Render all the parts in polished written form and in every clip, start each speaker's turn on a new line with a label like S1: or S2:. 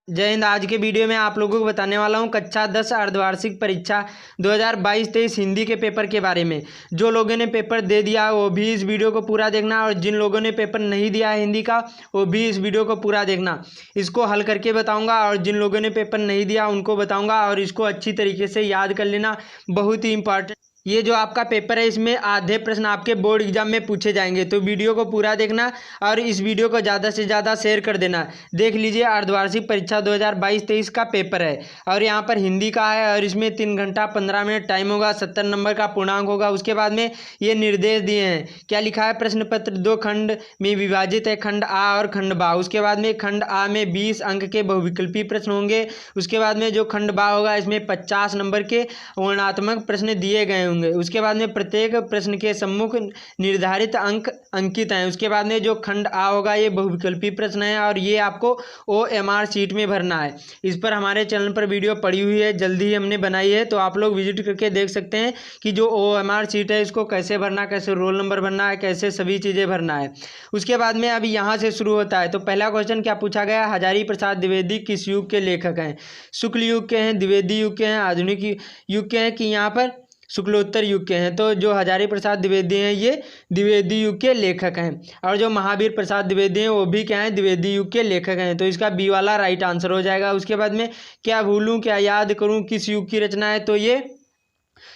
S1: जय हिंद। आज के वीडियो में आप लोगों को बताने वाला हूं कक्षा 10 अर्धवार्षिक परीक्षा 2022-23 हिंदी के पेपर के बारे में। जो लोगों ने पेपर दे दिया वो भी इस वीडियो को पूरा देखना, और जिन लोगों ने पेपर नहीं दिया है हिंदी का वो भी इस वीडियो को पूरा देखना। इसको हल करके बताऊंगा, और जिन लोगों ने पेपर नहीं दिया उनको बताऊंगा, और इसको अच्छी तरीके से याद कर लेना, बहुत ही इंपॉर्टेंट। ये जो आपका पेपर है इसमें आधे प्रश्न आपके बोर्ड एग्जाम में पूछे जाएंगे, तो वीडियो को पूरा देखना और इस वीडियो को ज़्यादा से ज़्यादा शेयर कर देना। देख लीजिए, अर्धवार्षिक परीक्षा 2022-23 का पेपर है और यहाँ पर हिंदी का है, और इसमें 3 घंटा 15 मिनट टाइम होगा, 70 नंबर का पूर्णांक होगा। उसके बाद में ये निर्देश दिए हैं, क्या लिखा है, प्रश्न पत्र 2 खंड में विभाजित है, खंड आ और खंड बा। उसके बाद में खंड आ में 20 अंक के बहुविकल्पी प्रश्न होंगे। उसके बाद में जो खंड बा होगा इसमें 50 नंबर के वर्णनात्मक प्रश्न दिए गए होंगे। उसके बाद में प्रत्येक प्रश्न के सम्मुख निर्धारित अंक अंकित हैं। उसके बाद में जो खंड आ होगा ये बहुविकल्पी प्रश्न है, और ये आपको OMR शीट में भरना है। इस पर हमारे चैनल पर वीडियो पड़ी हुई है, जल्दी ही हमने बनाई है, तो आप लोग विजिट करके देख सकते हैं कि जो OMR शीट है इसको कैसे भरना, कैसे रोल नंबर भरना है, कैसे सभी चीज़ें भरना है। उसके बाद में अभी यहाँ से शुरू होता है। तो पहला क्वेश्चन क्या पूछा गया, हजारी प्रसाद द्विवेदी किस युग के लेखक हैं? शुक्ल युग के हैं, द्विवेदी युग के हैं, आधुनिक युग के हैं, कि यहाँ पर शुक्लोत्तर युग के हैं? तो जो हजारी प्रसाद द्विवेदी हैं ये द्विवेदी युग के लेखक हैं, और जो महावीर प्रसाद द्विवेदी हैं वो भी क्या हैं, द्विवेदी युग के लेखक हैं। तो इसका बी वाला राइट आंसर हो जाएगा। उसके बाद में क्या भूलूं क्या याद करूं किस युग की रचना है? तो ये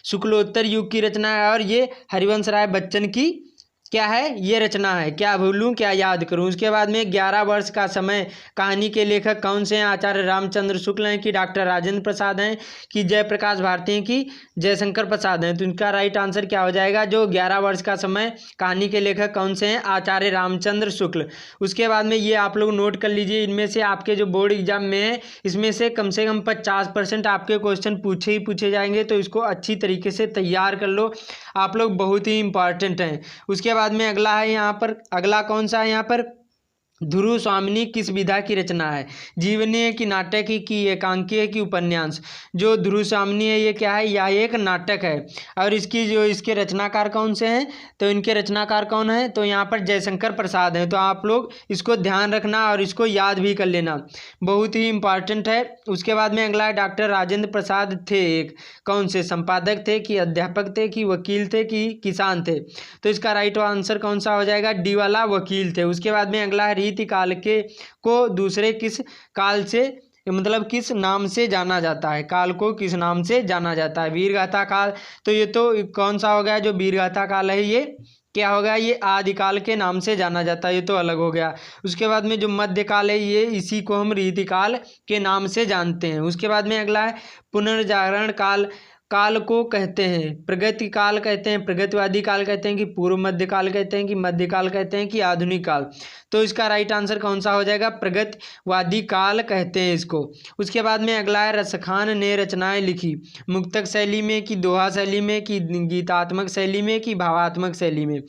S1: शुक्लोत्तर युग की रचना है, और ये हरिवंश राय बच्चन की क्या है, ये रचना है। क्या भूलूं क्या याद करूं। उसके बाद में 11 वर्ष का समय कहानी के लेखक कौन से हैं? आचार्य रामचंद्र शुक्ल हैं, कि डॉक्टर राजेंद्र प्रसाद हैं, कि जयप्रकाश भारती हैं, कि जयशंकर प्रसाद हैं? तो इनका राइट आंसर क्या हो जाएगा, जो 11 वर्ष का समय कहानी के लेखक कौन से हैं? आचार्य रामचंद्र शुक्ल। उसके बाद में ये आप लोग नोट कर लीजिए, इनमें से आपके जो बोर्ड एग्जाम में है इसमें से कम 50% आपके क्वेश्चन पूछे ही पूछे जाएंगे, तो इसको अच्छी तरीके से तैयार कर लो आप लोग, बहुत ही इंपॉर्टेंट हैं। उसके बाद में अगला है यहाँ पर, अगला कौन सा है यहाँ पर, ध्रुव स्वामिनी किस विधा की रचना है? जीवनी है, कि नाटक है, कि एकांकी है, कि उपन्यास? जो ध्रुव स्वामिनी है ये क्या है, यह एक नाटक है, और इसकी जो इसके रचनाकार कौन से हैं? तो इनके रचनाकार कौन है? तो यहाँ पर जयशंकर प्रसाद हैं। तो आप लोग इसको ध्यान रखना और इसको याद भी कर लेना, बहुत ही इंपॉर्टेंट है। उसके बाद में अगला है, डॉक्टर राजेंद्र प्रसाद थे एक कौन से संपादक थे, कि अध्यापक थे, कि वकील थे, कि किसान थे? तो इसका राइट आंसर कौन सा हो जाएगा, डी वाला वकील थे। उसके बाद में अगला है, रीति काल के को दूसरे किस काल से मतलब किस नाम से जाना जाता है? काल को किस नाम से जाना जाता है? वीरगाथा काल। तो ये तो कौन सा हो गया, जो वीरगाथा काल है ये क्या होगा, ये आदिकाल के नाम से जाना जाता है, ये तो अलग हो गया। उसके बाद में जो मध्यकाल है ये इसी को हम रीतिकाल के नाम से जानते हैं। उसके बाद में अगला है, पुनर्जागरण काल काल को कहते हैं प्रगति काल कहते हैं, प्रगतिवादी काल कहते हैं, कि पूर्व मध्य काल कहते हैं, कि मध्यकाल कहते हैं, कि आधुनिक काल? तो इसका राइट आंसर कौन सा हो जाएगा, प्रगतिवादी काल कहते हैं इसको। उसके बाद में अगला है, रसखान ने रचनाएं लिखी मुक्तक शैली में, कि दोहा शैली में, कि गीतात्मक शैली में, कि भावात्मक शैली में?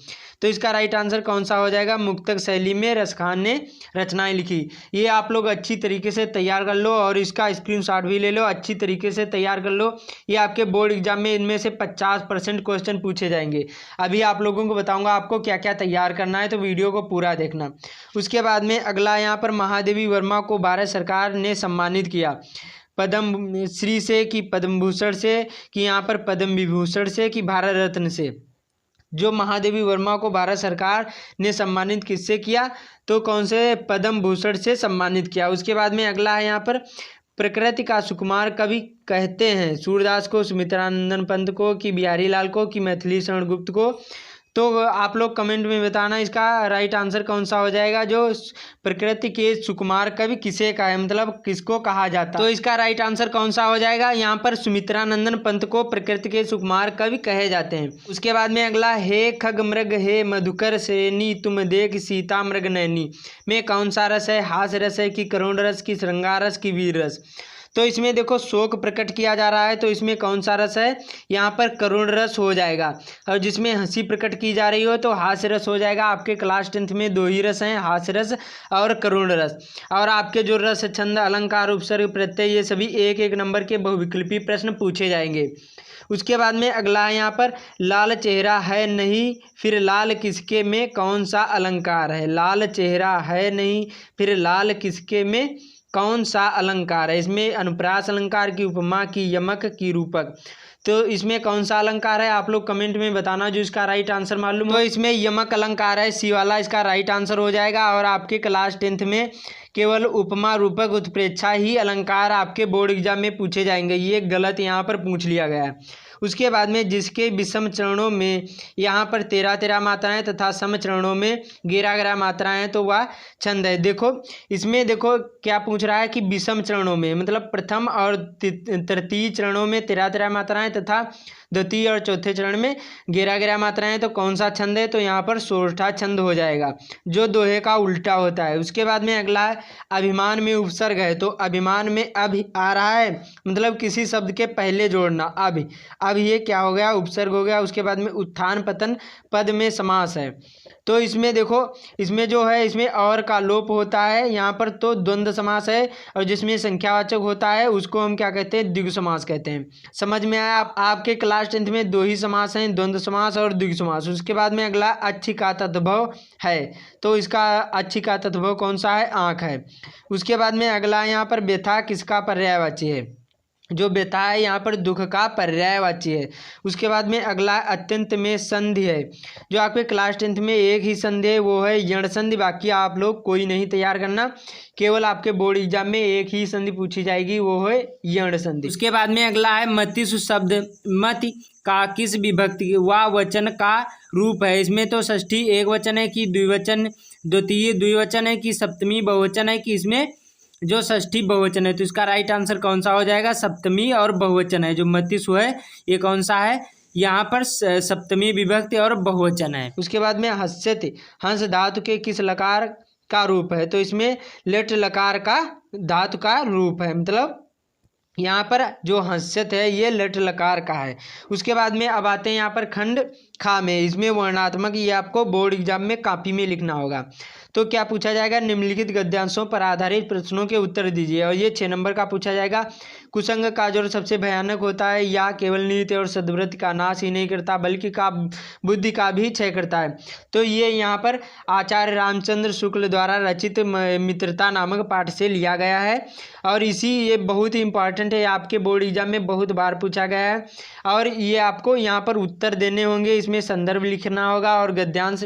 S1: तो इसका राइट आंसर कौन सा हो जाएगा, मुक्तक शैली में रसखान ने रचनाएं लिखी। ये आप लोग अच्छी तरीके से तैयार कर लो, और इसका स्क्रीनशॉट भी ले लो, अच्छी तरीके से तैयार कर लो। ये आपके बोर्ड एग्जाम में इनमें से 50% क्वेश्चन पूछे जाएंगे। अभी आप लोगों को बताऊंगा आपको क्या क्या तैयार करना है, तो वीडियो को पूरा देखना। उसके बाद में अगला यहाँ पर, महादेवी वर्मा को भारत सरकार ने सम्मानित किया पद्म श्री से, कि पद्म भूषण से, कि यहाँ पर पद्म विभूषण से, कि भारत रत्न से? जो महादेवी वर्मा को भारत सरकार ने सम्मानित किससे किया, तो कौन से पद्म भूषण से सम्मानित किया। उसके बाद में अगला है यहाँ पर, प्रकृति का सुकुमार कवि कहते हैं सूरदास को, सुमित्रानंदन पंत को, कि बिहारी लाल को, कि मैथिली शरण गुप्त को? तो आप लोग कमेंट में बताना इसका राइट आंसर कौन सा हो जाएगा, जो प्रकृति के सुकुमार कवि किसे कहा है, मतलब किसको कहा जाता है? तो इसका राइट आंसर कौन सा हो जाएगा, यहाँ पर सुमित्रानंदन पंत को प्रकृति के सुकुमार कवि कहे जाते हैं। उसके बाद में अगला, हे खग मृग हे मधुकर श्रेणी तुम देख सीता मृग नैनी में कौन सा रस है? हास रस है, कि करुण रस, कि श्रृंगार रस, कि वीर रस? तो इसमें देखो शोक प्रकट किया जा रहा है, तो इसमें कौन सा रस है, यहाँ पर करुण रस हो जाएगा। और जिसमें हंसी प्रकट की जा रही हो तो हास्य रस हो जाएगा। आपके क्लास 10th में 2 ही रस हैं, हास्य रस और करुण रस। और आपके जो रस, छंद, अलंकार, उपसर्ग, प्रत्यय, ये सभी 1-1 नंबर के बहुविकल्पी प्रश्न पूछे जाएंगे। उसके बाद में अगला है यहाँ पर, लाल चेहरा है नहीं फिर लाल किसके में कौन सा अलंकार है? लाल चेहरा है नहीं फिर लाल किसके में कौन सा अलंकार है? इसमें अनुप्रास अलंकार की, उपमा की, यमक की, रूपक। तो इसमें कौन सा अलंकार है? आप लोग कमेंट में बताना जो इसका राइट आंसर मालूम हो। तो इसमें यमक अलंकार है, सी वाला इसका राइट आंसर हो जाएगा। और आपके क्लास 10th में केवल उपमा, रूपक, उत्प्रेक्षा ही अलंकार आपके बोर्ड एग्जाम में पूछे जाएंगे। ये गलत यहाँ पर पूछ लिया गया है। उसके बाद में जिसके विषम चरणों में यहाँ पर 13-13 मात्राएं तथा सम चरणों में 11-11 मात्राएं हैं तो वह छंद है। देखो इसमें देखो क्या पूछ रहा है कि विषम चरणों में मतलब प्रथम और तृतीय चरणों में 13-13 मात्राएं तथा द्वितीय और चौथे चरण में 11-11 मात्राएं, तो कौन सा छंद है? तो यहाँ पर सोरठा छंद हो जाएगा जो दोहे का उल्टा होता है। उसके बाद में अगला है अभिमान में उपसर्ग है, तो अभिमान में अभी आ रहा है मतलब किसी शब्द के पहले जोड़ना। अब ये क्या हो गया? उपसर्ग हो गया। उसके बाद में उत्थान पतन पद में समास है, तो इसमें देखो इसमें जो है इसमें और का लोप होता है यहाँ पर, तो द्वंद्व समास है। और जिसमें संख्यावाचक होता है उसको हम क्या कहते हैं? द्विगु समास कहते हैं। समझ में आया? आपके क्लास 10th में दो ही समास हैं, द्वंद्व समास और द्विगु समास। उसके बाद में अगला अच्छी का तद्भव है, तो इसका अच्छी का तद्भव कौन सा है? आँख है। उसके बाद में अगला यहाँ पर व्यथा किसका पर्यायवाची है? जो व्यथा है यहाँ पर दुख का पर्यायवाची है। उसके बाद में अगला अत्यंत में संधि है, जो आपके क्लास 10th में एक ही संधि है वो है यण संधि। बाकी आप लोग कोई नहीं तैयार करना, केवल आपके बोर्ड एग्जाम में एक ही संधि पूछी जाएगी वो है यण संधि। उसके बाद में अगला है मतिसु शब्द, मति का किस विभक्ति व वचन का रूप है? इसमें तो षष्ठी एक वचन है कि द्विवचन, द्वितीय द्विवचन है कि सप्तमी बहुवचन है कि इसमें जो षष्ठी बहुवचन है? तो इसका राइट आंसर कौन सा हो जाएगा? सप्तमी और बहुवचन है। जो मतिसु है ये कौन सा है? यहाँ पर सप्तमी विभक्ति और बहुवचन है। उसके बाद में हस्यति, हंस धातु के किस लकार का रूप है? तो इसमें लेट लकार का धातु का रूप है, मतलब यहाँ पर जो हंस्यत है ये लट लकार का है। उसके बाद में अब आते हैं यहाँ पर खंड खा में, इसमें वर्णात्मक, ये आपको बोर्ड एग्जाम में कॉपी में लिखना होगा। तो क्या पूछा जाएगा? निम्नलिखित गद्यांशों पर आधारित प्रश्नों के उत्तर दीजिए, और ये 6 नंबर का पूछा जाएगा। कुसंग का जोर सबसे भयानक होता है, या केवल नीति और सद्वृत्ति का नाश ही नहीं करता बल्कि का बुद्धि का भी क्षय करता है? तो ये यहाँ पर आचार्य रामचंद्र शुक्ल द्वारा रचित मित्रता नामक पाठ से लिया गया है, और ये बहुत ही इंपॉर्टेंट है, आपके बोर्ड एग्जाम में बहुत बार पूछा गया है। और ये आपको यहाँ पर उत्तर देने होंगे, इसमें संदर्भ लिखना होगा और गद्यांश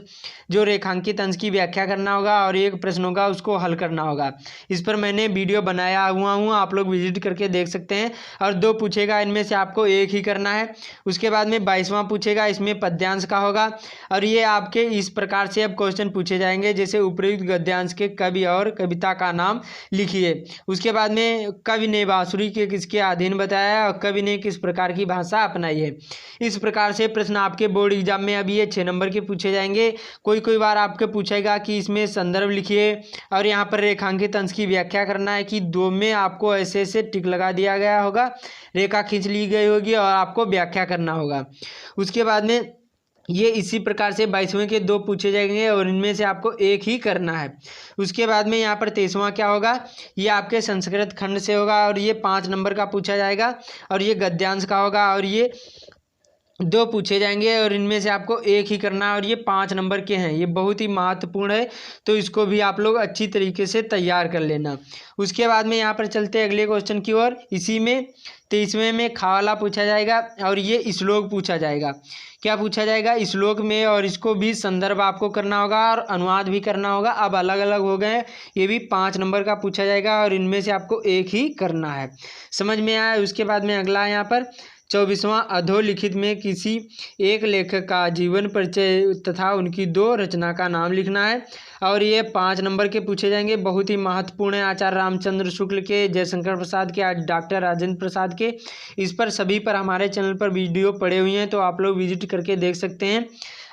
S1: जो रेखांकित अंश की व्याख्या करना होगा, और एक प्रश्न होगा उसको हल करना होगा। इस पर मैंने वीडियो बनाया हुआ हूँ, आप लोग विजिट करके देख सकते हैं। और 2 पूछेगा, इनमें से आपको एक ही करना है। उसके बाद में 22वां पूछेगा, इसमें पद्यांश का होगा। और ये आपके इस प्रकार से अब क्वेश्चन पूछे जाएंगे, जैसे उपयुक्त गद्यांश के कवि और कविता का नाम लिखिए। उसके बाद में कवि ने बांसुरी के किसके अधीन बताया और कवि ने किस प्रकार की भाषा अपनाई है। इस प्रकार से प्रश्न आपके बोर्ड एग्जाम में अभी ये 6 नंबर के पूछे जाएंगे। कोई बार आपके पूछेगा कि इसमें संदर्भ लिखिए और यहाँ पर रेखांकित अंश की व्याख्या करना है, कि 2 में आपको ऐसे ऐसे टिक लगा दिया गया होगा, रेखा खींच ली गई होगी और आपको व्याख्या करना होगा। उसके बाद में ये इसी प्रकार से 22वें के 2 पूछे जाएंगे और इनमें से आपको एक ही करना है। उसके बाद में यहाँ पर 23वां क्या होगा? ये आपके संस्कृत खंड से होगा और ये 5 नंबर का पूछा जाएगा, और ये गद्यांश का होगा, और ये 2 पूछे जाएंगे और इनमें से आपको एक ही करना है, और ये 5 नंबर के हैं। ये बहुत ही महत्वपूर्ण है, तो इसको भी आप लोग अच्छी तरीके से तैयार कर लेना। उसके बाद में यहाँ पर चलते हैं अगले क्वेश्चन की ओर। इसी में 23वें में खावाला पूछा जाएगा और ये श्लोक पूछा जाएगा। क्या पूछा जाएगा? श्लोक में, और इसको भी संदर्भ आपको करना होगा और अनुवाद भी करना होगा। अब अलग अलग हो गए, ये भी 5 नंबर का पूछा जाएगा और इनमें से आपको एक ही करना है। समझ में आया? उसके बाद में अगला यहाँ पर 24वां अधोलिखित में किसी एक लेखक का जीवन परिचय तथा उनकी 2 रचना का नाम लिखना है, और ये 5 नंबर के पूछे जाएंगे। बहुत ही महत्वपूर्ण है, आचार्य रामचंद्र शुक्ल के, जयशंकर प्रसाद के, डॉक्टर राजेंद्र प्रसाद के। इस पर सभी पर हमारे चैनल पर वीडियो पड़े हुए हैं, तो आप लोग विजिट करके देख सकते हैं।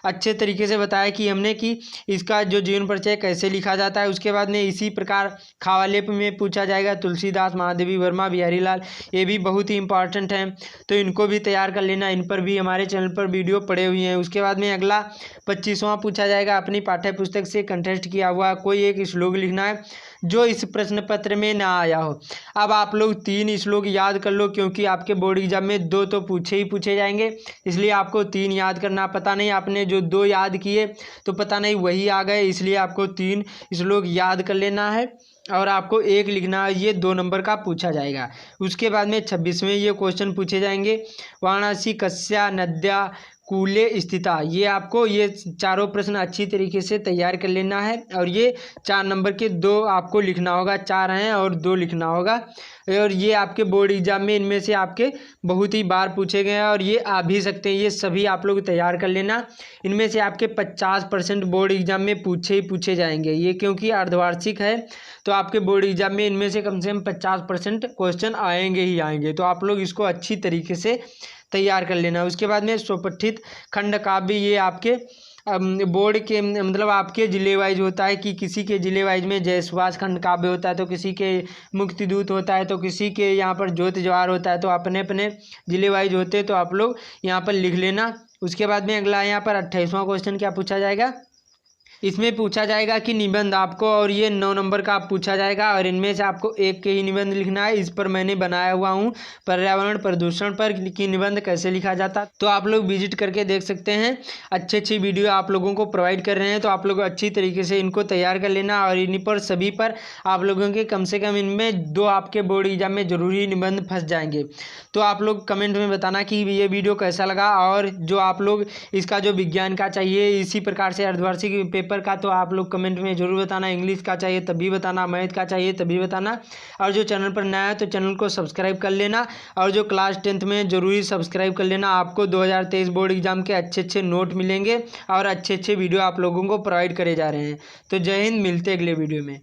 S1: अच्छे तरीके से बताया कि हमने कि इसका जो जीवन परिचय कैसे लिखा जाता है। उसके बाद में इसी प्रकार खावालेप में पूछा जाएगा तुलसीदास, महादेवी वर्मा, बिहारी लाल, ये भी बहुत ही इंपॉर्टेंट हैं, तो इनको भी तैयार कर लेना। इन पर भी हमारे चैनल पर वीडियो पड़े हुए हैं। उसके बाद में अगला 25वां पूछा जाएगा, अपनी पाठ्य पुस्तक से कंटेस्ट किया हुआ कोई एक श्लोक लिखना है जो इस प्रश्न पत्र में ना आया हो। अब आप लोग 3 श्लोक याद कर लो, क्योंकि आपके बोर्ड एग्जाम में 2 तो पूछे जाएंगे, इसलिए आपको 3 याद करना। पता नहीं आपने जो 2 याद किए तो पता नहीं वही आ गए, इसलिए आपको 3 श्लोक याद कर लेना है। और आपको एक लिखना है, ये 2 नंबर का पूछा जाएगा। उसके बाद में 26वें ये क्वेश्चन पूछे जाएंगे, वाराणसी कस्या नद्या कूले स्थिता। ये आपको ये चारों प्रश्न अच्छी तरीके से तैयार कर लेना है और ये 4 नंबर के 2 आपको लिखना होगा, 4 हैं और 2 लिखना होगा। और ये आपके बोर्ड एग्जाम में इनमें से आपके बहुत ही बार पूछे गए हैं और ये आ भी सकते हैं, ये सभी आप लोग तैयार कर लेना। इनमें से आपके 50% बोर्ड एग्जाम में पूछे जाएंगे ये, क्योंकि अर्धवार्षिक है तो आपके बोर्ड एग्जाम में इनमें से कम 50% क्वेश्चन आएंगे ही आएंगे। तो आप लोग इसको अच्छी तरीके से तैयार कर लेना। उसके बाद में स्वपठित खंड काव्य, ये आपके बोर्ड के मतलब आपके जिले वाइज होता है कि किसी के जिले वाइज में जय सुभाष खंड काव्य होता है, तो किसी के मुक्तिदूत होता है, तो किसी के यहाँ पर ज्योति जवाहर होता है। तो अपने अपने जिले वाइज होते हैं, तो आप लोग यहाँ पर लिख लेना। उसके बाद में अगला यहाँ पर 28वां क्वेश्चन क्या पूछा जाएगा, इसमें पूछा जाएगा कि निबंध आपको, और ये 9 नंबर का आप पूछा जाएगा और इनमें से आपको एक के ही निबंध लिखना है। इस पर मैंने बनाया हुआ हूँ पर्यावरण प्रदूषण पर कि निबंध कैसे लिखा जाता, तो आप लोग विजिट करके देख सकते हैं। अच्छी वीडियो आप लोगों को प्रोवाइड कर रहे हैं, तो आप लोग अच्छी तरीके से इनको तैयार कर लेना। और इन पर सभी पर आप लोगों के कम से कम इनमें 2 आपके बोर्ड एग्जाम में जरूरी निबंध फंस जाएंगे। तो आप लोग कमेंट में बताना कि ये वीडियो कैसा लगा, और जो आप लोग इसका जो विज्ञान का चाहिए इसी प्रकार से अर्धवार्षिक पेपर का, तो आप लोग कमेंट में जरूर बताना। इंग्लिश का चाहिए तभी बताना, मैथ का चाहिए तभी बताना। और जो चैनल पर नया है तो चैनल को सब्सक्राइब कर लेना, और जो क्लास 10th में जरूरी सब्सक्राइब कर लेना। आपको 2023 बोर्ड एग्जाम के अच्छे नोट मिलेंगे और अच्छे वीडियो आप लोगों को प्रोवाइड करे जा रहे हैं। तो जय हिंद, मिलते अगले वीडियो में।